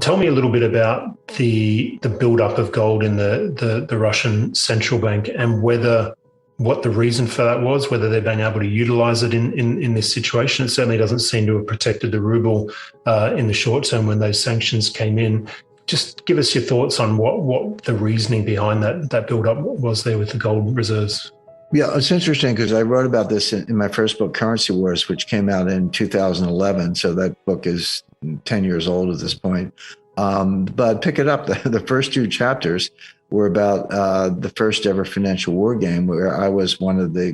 Tell me a little bit about the build-up of gold in the Russian central bank and what the reason for that was, whether they've been able to utilize it in this situation. It certainly doesn't seem to have protected the ruble in the short term when those sanctions came in. Just give us your thoughts on what the reasoning behind that build-up was there with the gold reserves. Yeah, it's interesting because I wrote about this in my first book, Currency Wars, which came out in 2011. So that book is 10 years old at this point. But pick it up. The first two chapters were about the first ever financial war game, where I was one of the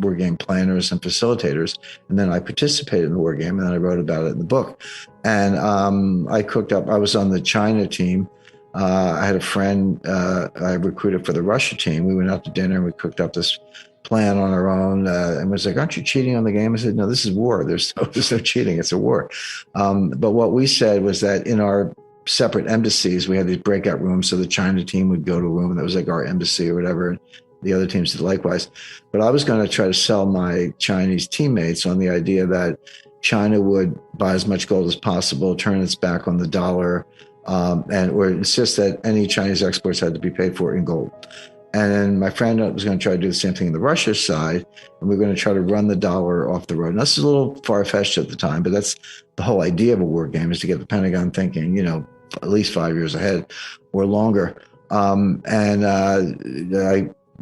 war game planners and facilitators. And then I participated in the war game, and then I wrote about it in the book. And I was on the China team. I had a friend I recruited for the Russia team. We went out to dinner and we cooked up this plan on our own and was like, aren't you cheating on the game? I said, no, this is war. There's no cheating. It's a war. But what we said was that in our separate embassies, we had these breakout rooms. So the China team would go to a room that was like our embassy or whatever. And the other teams did likewise. But I was going to try to sell my Chinese teammates on the idea that China would buy as much gold as possible, turn its back on the dollar, or insist that any Chinese exports had to be paid for in gold. And then my friend was going to try to do the same thing on the Russia side, and we are going to try to run the dollar off the road. Now, this is a little far-fetched at the time, but that's the whole idea of a war game, is to get the Pentagon thinking, at least 5 years ahead or longer. I don't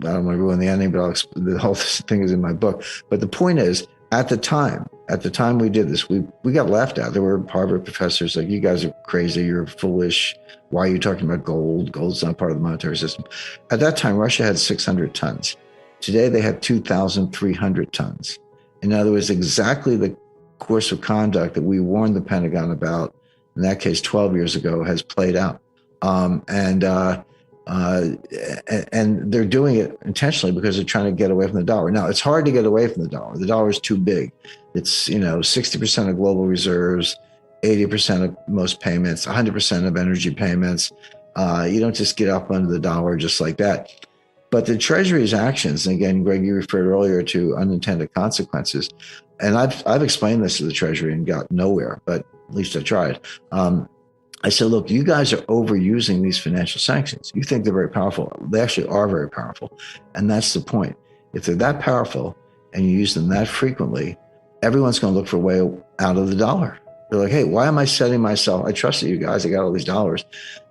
want to ruin the ending, but the whole thing is in my book. But the point is, at the time we did this, we got laughed at. There were Harvard professors like, you guys are crazy, you're foolish. Why are you talking about gold? Gold's not part of the monetary system. At that time, Russia had 600 tons. Today, they have 2,300 tons. In other words, exactly the course of conduct that we warned the Pentagon about, in that case, 12 years ago, has played out. And they're doing it intentionally because they're trying to get away from the dollar. Now, it's hard to get away from the dollar. The dollar is too big. It's 60% of global reserves, 80% of most payments, 100% of energy payments. You don't just get up under the dollar just like that. But the Treasury's actions, and again, Greg, you referred earlier to unintended consequences, and I've explained this to the Treasury and got nowhere, but at least I tried. I said, look, you guys are overusing these financial sanctions. You think they're very powerful. They actually are very powerful. And that's the point. If they're that powerful and you use them that frequently, everyone's going to look for a way out of the dollar. They're like, hey, why am I setting myself? I trusted you guys. I got all these dollars.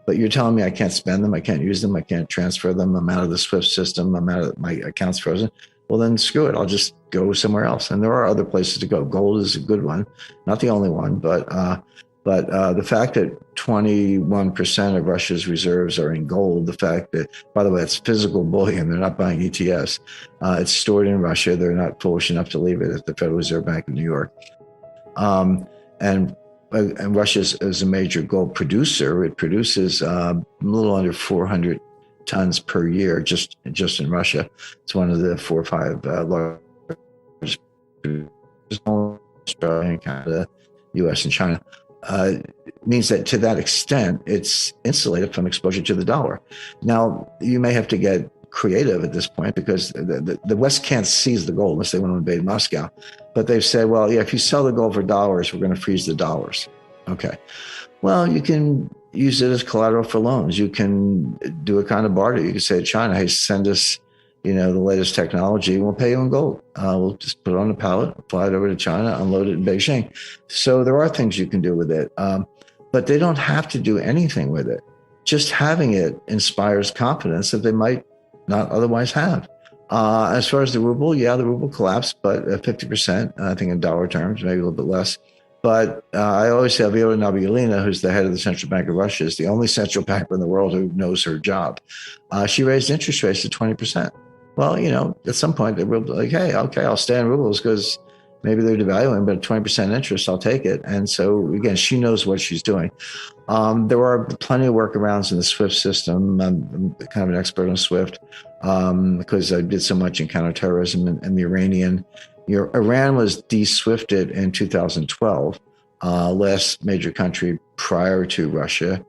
But you're telling me I can't spend them. I can't use them. I can't transfer them. I'm out of the SWIFT system. I'm out of my account's frozen. Well, then screw it. I'll just go somewhere else. And there are other places to go. Gold is a good one. Not the only one, but the fact that 21% of Russia's reserves are in gold, the fact that, by the way, it's physical bullion, they're not buying ETFs. It's stored in Russia. They're not foolish enough to leave it at the Federal Reserve Bank of New York. And Russia is a major gold producer. It produces a little under 400 tons per year just in Russia. It's one of the 4 or 5 largest producers, Australia, Canada, US, and China. Means that to that extent, it's insulated from exposure to the dollar. Now, you may have to get creative at this point because the West can't seize the gold unless they want to invade Moscow. But they've said, well, yeah, if you sell the gold for dollars, we're going to freeze the dollars. Okay. Well, you can use it as collateral for loans. You can do a kind of barter. You can say to China, hey, send us, the latest technology, and we'll pay you in gold. We'll just put it on a pallet, fly it over to China, unload it in Beijing. So there are things you can do with it, but they don't have to do anything with it. Just having it inspires confidence that they might not otherwise have. As far as the ruble, yeah, the ruble collapsed, but 50%, I think in dollar terms, maybe a little bit less. But I always say Elvira Nabiullina, who's the head of the Central Bank of Russia, is the only central banker in the world who knows her job. She raised interest rates to 20%. Well, at some point they will be like, hey, okay, I'll stay in rubles because maybe they're devaluing, but 20% interest, I'll take it. And so again, she knows what she's doing. There are plenty of workarounds in the SWIFT system. I'm kind of an expert on SWIFT because I did so much in counterterrorism and the Iranian. Iran was de-SWIFted in 2012, last major country prior to Russia.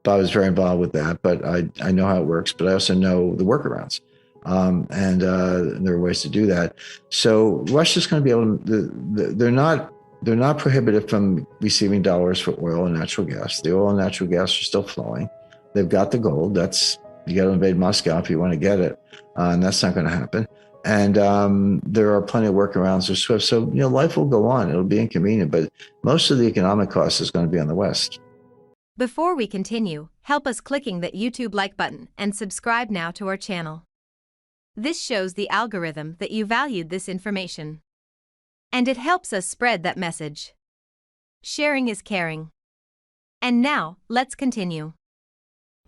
I was very involved with that, but I know how it works, but I also know the workarounds. And there are ways to do that. So Russia's going to be able to, they're not They're not prohibited from receiving dollars for oil and natural gas. The oil and natural gas are still flowing. They've got the gold. You got to invade Moscow if you want to get it, and that's not going to happen. And there are plenty of workarounds with SWIFT. So, life will go on. It'll be inconvenient, but most of the economic cost is going to be on the West. Before we continue, help us clicking that YouTube like button and subscribe now to our channel. This shows the algorithm that you valued this information. And it helps us spread that message. Sharing is caring. And now, let's continue.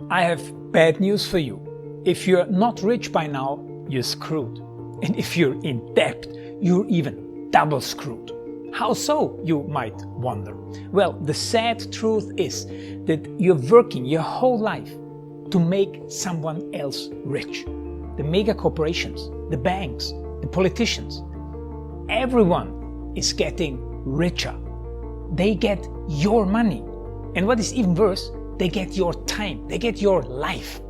I have bad news for you. If you're not rich by now, you're screwed. And if you're in debt, you're even double screwed. How so, you might wonder? Well, the sad truth is that you're working your whole life to make someone else rich. The mega corporations, the banks, the politicians, everyone is getting richer. They get your money. And what is even worse, they get your time, they get your life.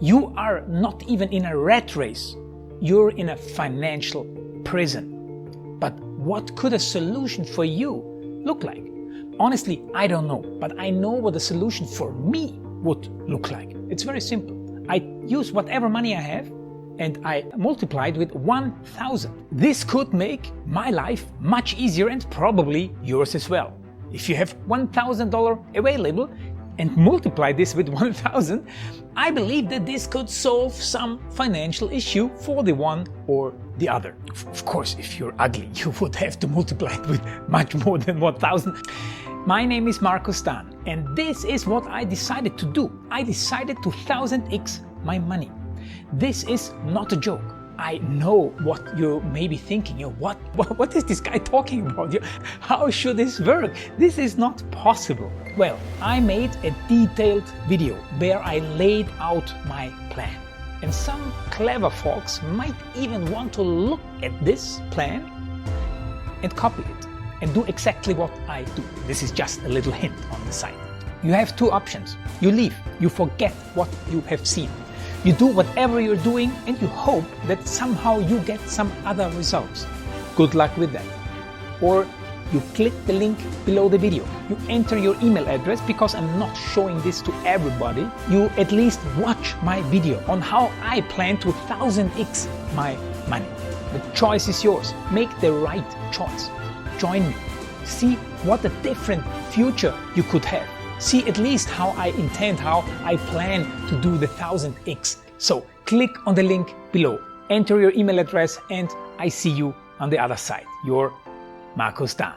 You are not even in a rat race. You're in a financial prison. But what could a solution for you look like? Honestly, I don't know, but I know what a solution for me would look like. It's very simple. I use whatever money I have and I multiply it with 1,000. This could make my life much easier and probably yours as well. If you have $1,000 available and multiply this with 1,000, I believe that this could solve some financial issue for the one or the other. Of course, if you're ugly, you would have to multiply it with much more than 1,000. My name is Markus Dahn, and this is what I decided to do. I decided to 1000x my money. This is not a joke. I know what you may be thinking. What is this guy talking about? How should this work? This is not possible. Well, I made a detailed video where I laid out my plan. And some clever folks might even want to look at this plan and copy it and do exactly what I do. This is just a little hint on the side. You have two options. You leave, you forget what you have seen. You do whatever you're doing and you hope that somehow you get some other results. Good luck with that. Or you click the link below the video. You enter your email address because I'm not showing this to everybody. You at least watch my video on how I plan to 1000x my money. The choice is yours. Make the right choice. Join me. See what a different future you could have. See at least how I plan to do the 1000x. So click on the link below, enter your email address, and I see you on the other side. Your Markus Dahn.